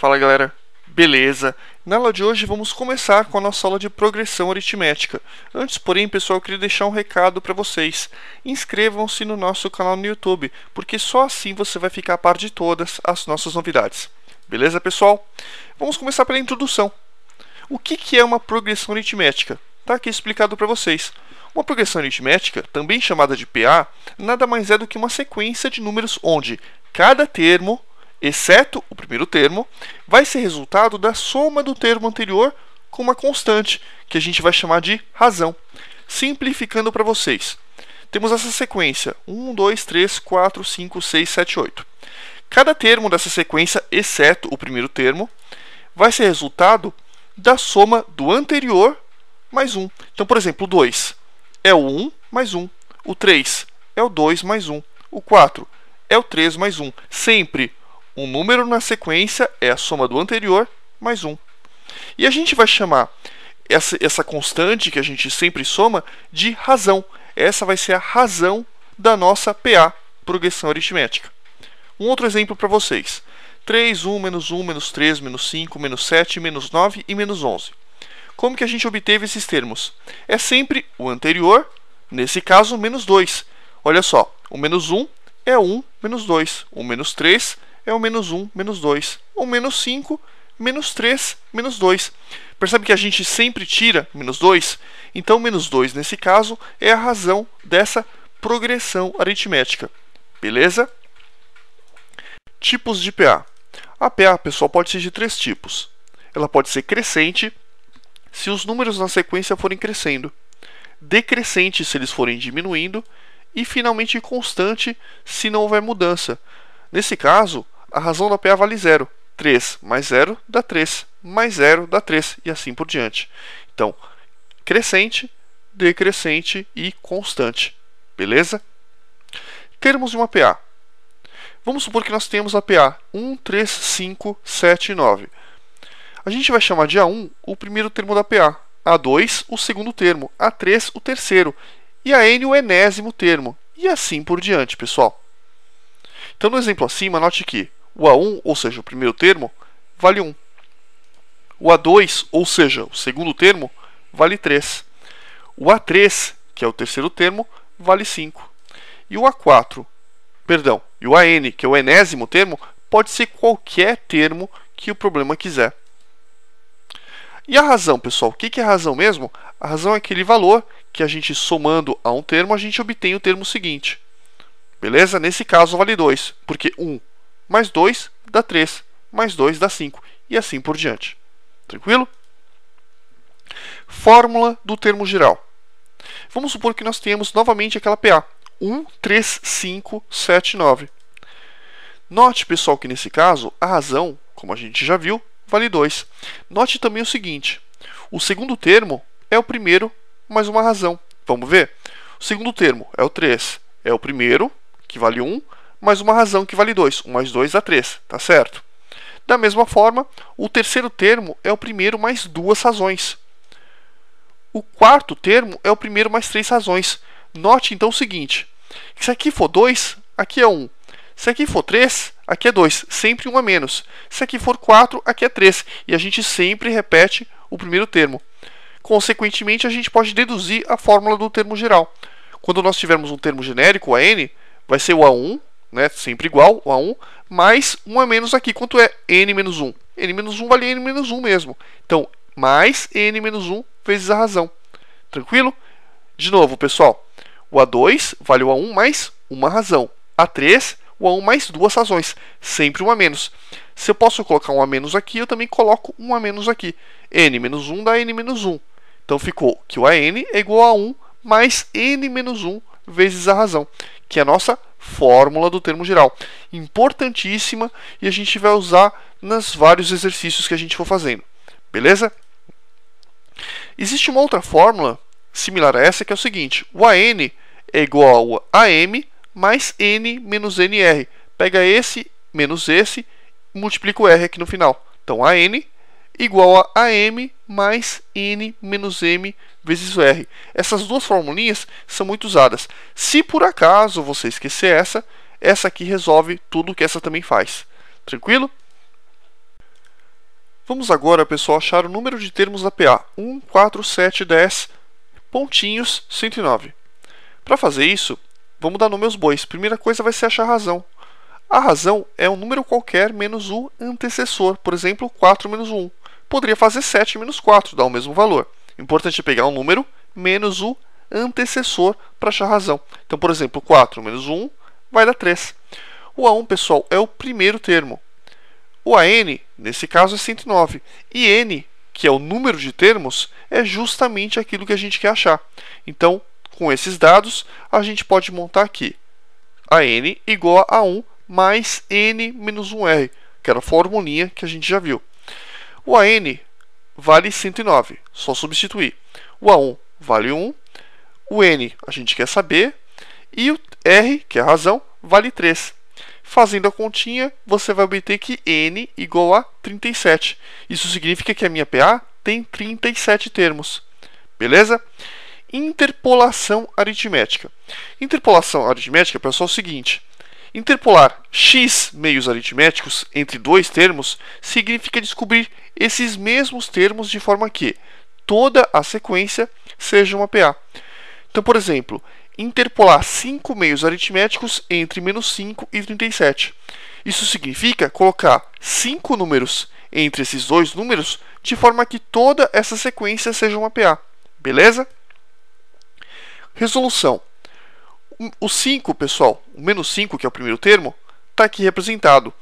Fala galera, beleza? Na aula de hoje vamos começar com a nossa aula de progressão aritmética. Antes, porém, pessoal, eu queria deixar um recado para vocês. Inscrevam-se no nosso canal no YouTube, porque só assim você vai ficar a par de todas as nossas novidades. Beleza, pessoal? Vamos começar pela introdução. O que é uma progressão aritmética? Está aqui explicado para vocês. Uma progressão aritmética, também chamada de PA, nada mais é do que uma sequência de números onde cada termo, exceto o primeiro termo, vai ser resultado da soma do termo anterior com uma constante, que a gente vai chamar de razão. Simplificando para vocês, temos essa sequência 1, 2, 3, 4, 5, 6, 7, 8. Cada termo dessa sequência, exceto o primeiro termo, vai ser resultado da soma do anterior mais 1. Então, por exemplo, o 2 é o 1 mais 1, o 3 é o 2 mais 1, o 4 é o 3 mais 1. Sempre um número na sequência é a soma do anterior mais 1. E a gente vai chamar essa constante que a gente sempre soma de razão. Essa vai ser a razão da nossa PA, progressão aritmética. Um outro exemplo para vocês. 3, 1, menos 1, menos 3, menos 5, menos 7, menos 9 e menos 11. Como que a gente obteve esses termos? É sempre o anterior, nesse caso, menos 2. Olha só, o menos 1 é 1 menos 2. O menos 3 é o menos 1 menos 2. O menos 5, menos 3, menos 2. Percebe que a gente sempre tira menos 2? Então, menos 2, nesse caso, é a razão dessa progressão aritmética. Beleza? Tipos de PA. A PA, pessoal, pode ser de 3 tipos. Ela pode ser crescente, se os números na sequência forem crescendo, decrescente se eles forem diminuindo, e finalmente constante se não houver mudança. Nesse caso, a razão da PA vale 0. 3 mais 0 dá 3, mais 0 dá 3, e assim por diante. Então, crescente, decrescente e constante. Beleza? Termos de uma PA. Vamos supor que nós temos a PA 1, 3, 5, 7 e 9. A gente vai chamar de A1 o primeiro termo da PA, A2 o segundo termo, A3 o terceiro e a N o enésimo termo, e assim por diante, pessoal. Então, no exemplo acima, note que o A1, ou seja, o primeiro termo, vale 1. O A2, ou seja, o segundo termo, vale 3. O A3, que é o terceiro termo, vale 5. E o A4, perdão, e o AN, que é o enésimo termo, pode ser qualquer termo que o problema quiser. E a razão, pessoal? O que é a razão mesmo? A razão é aquele valor que a gente somando a um termo, a gente obtém o termo seguinte. Beleza? Nesse caso vale 2, porque 1 mais 2 dá 3, mais 2 dá 5, e assim por diante. Tranquilo? Fórmula do termo geral. Vamos supor que nós tenhamos novamente aquela PA. 1, 3, 5, 7, 9. Note, pessoal, que nesse caso, a razão, como a gente já viu, vale 2. Note também o seguinte, o segundo termo é o primeiro mais uma razão. Vamos ver? O segundo termo é o 3, é o primeiro, que vale 1, mais uma razão que vale 2. 1 mais 2 dá 3, tá certo? Da mesma forma, o terceiro termo é o primeiro mais 2 razões. O quarto termo é o primeiro mais 3 razões. Note então o seguinte, se aqui for 2, aqui é 1. Se aqui for 3, aqui é 2, sempre 1 a menos. Se aqui for 4, aqui é 3. E a gente sempre repete o primeiro termo. Consequentemente, a gente pode deduzir a fórmula do termo geral. Quando nós tivermos um termo genérico, o AN, vai ser o A1, né, sempre igual, o A1, mais 1 a menos aqui. Quanto é N menos 1? N menos 1 vale N menos 1 mesmo. Então, mais N menos 1 vezes a razão. Tranquilo? De novo, pessoal. O A2 vale o A1 mais uma razão. A3, o A1 mais 2 razões. Sempre 1 a menos. Se eu posso colocar 1 a menos aqui, eu também coloco 1 a menos aqui. N menos 1 dá N menos 1. Então, ficou que o AN é igual a 1 mais N menos 1 vezes a razão, que é a nossa fórmula do termo geral. Importantíssima, e a gente vai usar nos vários exercícios que a gente for fazendo. Beleza? Existe uma outra fórmula similar a essa, que é o seguinte. O AN é igual a AM mais N menos NR. Pega esse menos esse e multiplica o R aqui no final. Então, AN igual a AM mais N menos M vezes o R. Essas duas formulinhas são muito usadas. Se por acaso você esquecer essa aqui resolve tudo o que essa também faz. Tranquilo? Vamos agora, pessoal, achar o número de termos da PA. 1, 4, 7, 10, pontinhos, 109. Para fazer isso, vamos dar nome aos bois. Primeira coisa vai ser achar a razão. A razão é um número qualquer menos o antecessor. Por exemplo, 4 menos 1. Poderia fazer 7 menos 4, dá o mesmo valor. O importante é pegar um número menos o antecessor para achar a razão. Então, por exemplo, 4 menos 1 vai dar 3. O A1, pessoal, é o primeiro termo. O AN, nesse caso, é 109. E N, que é o número de termos, é justamente aquilo que a gente quer achar. Então, com esses dados, a gente pode montar aqui AN igual a 1 mais N menos 1R, que era a formulinha que a gente já viu. O AN vale 109, só substituir. O A1 vale 1, o N a gente quer saber, e o R, que é a razão, vale 3. Fazendo a continha, você vai obter que N igual a 37. Isso significa que a minha PA tem 37 termos. Beleza? Interpolação aritmética. Interpolação aritmética, pessoal, é o seguinte. Interpolar x meios aritméticos entre dois termos significa descobrir esses mesmos termos de forma que toda a sequência seja uma PA. Então, por exemplo, interpolar 5 meios aritméticos entre menos 5 e 37. Isso significa colocar 5 números entre esses dois números de forma que toda essa sequência seja uma PA. Beleza? Resolução. O 5, pessoal, o menos 5, que é o primeiro termo, está aqui representado.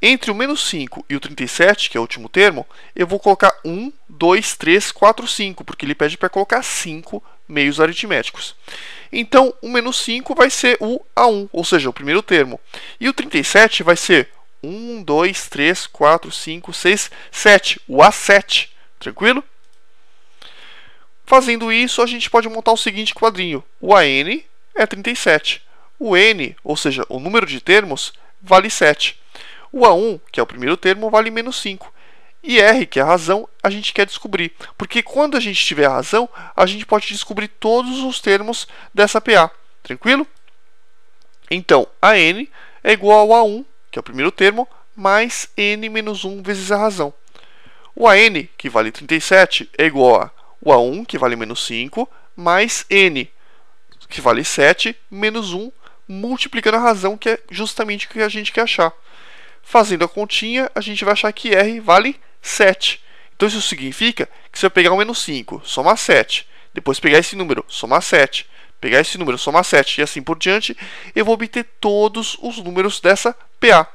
Entre o menos 5 e o 37, que é o último termo, eu vou colocar 1, 2, 3, 4, 5, porque ele pede para colocar 5 meios aritméticos. Então, o menos 5 vai ser o A1, ou seja, o primeiro termo. E o 37 vai ser 1, 2, 3, 4, 5, 6, 7, o A7. Tranquilo? Fazendo isso, a gente pode montar o seguinte quadrinho. O AN é 37. O N, ou seja, o número de termos, vale 7. O A1, que é o primeiro termo, vale menos 5. E R, que é a razão, a gente quer descobrir. Porque quando a gente tiver a razão, a gente pode descobrir todos os termos dessa PA. Tranquilo? Então, AN é igual ao A1, que é o primeiro termo, mais N menos 1 vezes a razão. O AN, que vale 37, é igual a o A1, que vale menos 5, mais N, que vale 7, menos 1, multiplicando a razão, que é justamente o que a gente quer achar. Fazendo a continha, a gente vai achar que R vale 7. Então, isso significa que se eu pegar o menos 5, somar 7, depois pegar esse número, somar 7, pegar esse número, somar 7 e assim por diante, eu vou obter todos os números dessa PA.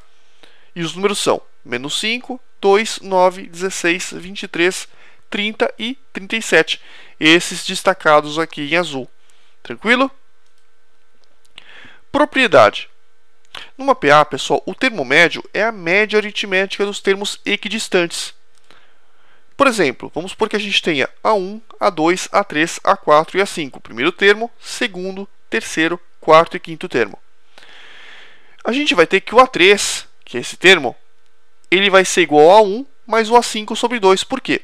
E os números são menos 5, 2, 9, 16, 23, 30 e 37. Esses destacados aqui em azul. Tranquilo? Propriedade. Numa PA, pessoal, o termo médio é a média aritmética dos termos equidistantes. Por exemplo, vamos supor que a gente tenha A1, A2, A3, A4 e A5. Primeiro termo, segundo, terceiro, quarto e quinto termo. A gente vai ter que o A3, que é esse termo, ele vai ser igual a 1 mais o A5 sobre 2. Por quê?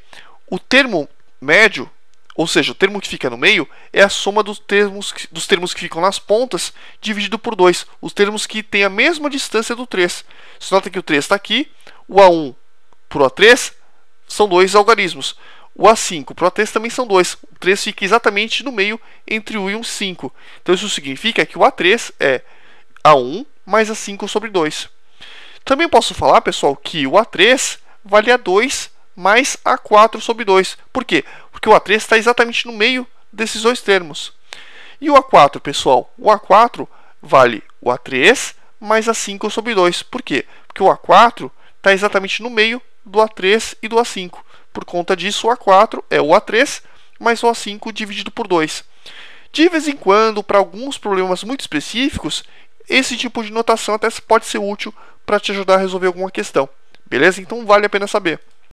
O termo médio, ou seja, o termo que fica no meio, é a soma dos termos que ficam nas pontas dividido por 2. Os termos que têm a mesma distância do 3. Você nota que o 3 está aqui, o A1 para o A3 são 2 algarismos. O A5 para o A3 também são 2. O 3 fica exatamente no meio entre o 1 e o 5. Então isso significa que o A3 é A1 mais A5 sobre 2. Também posso falar, pessoal, que o A3 vale a 2 mais A4 sobre 2. Por quê? Porque o A3 está exatamente no meio desses dois termos. E o A4, pessoal? O A4 vale o A3 mais A5 sobre 2. Por quê? Porque o A4 está exatamente no meio do A3 e do A5. Por conta disso, o A4 é o A3 mais o A5 dividido por 2. De vez em quando, para alguns problemas muito específicos, esse tipo de notação até pode ser útil para te ajudar a resolver alguma questão. Beleza? Então vale a pena saber.